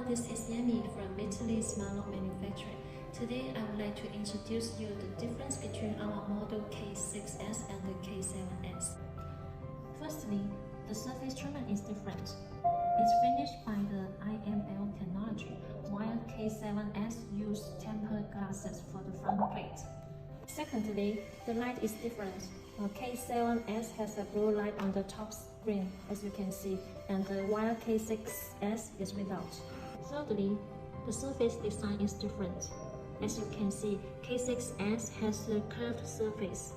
Hello, this is Yemi from KEYPLUS Smart Lock manufacturer. Today, I would like to introduce you the difference between our model K6S and the K7S. Firstly, the surface treatment is different. It's finished by the IML technology, while K7S uses tempered glasses for the front plate. Secondly, the light is different. K7S has a blue light on the top screen, as you can see, and while K6S is without. Thirdly, the surface design is different. As you can see, K6S has a curved surface,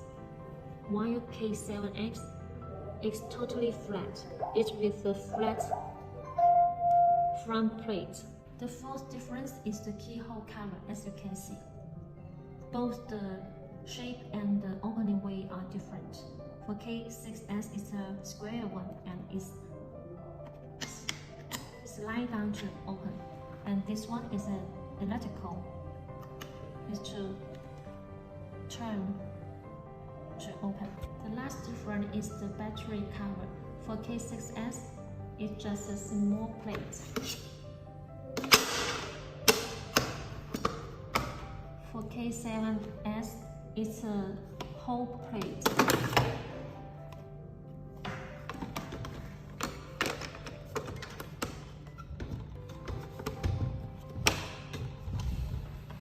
while K7X is totally flat. It's with a flat front plate. The fourth difference is the keyhole cover, as you can see. Both the shape and the opening way are different. For K6S, it's a square one and it's slide down to open. And this one is an electrical. It's to turn to open. The last difference is the battery cover. For K6S, it's just a small plate. For K7S, it's a whole plate.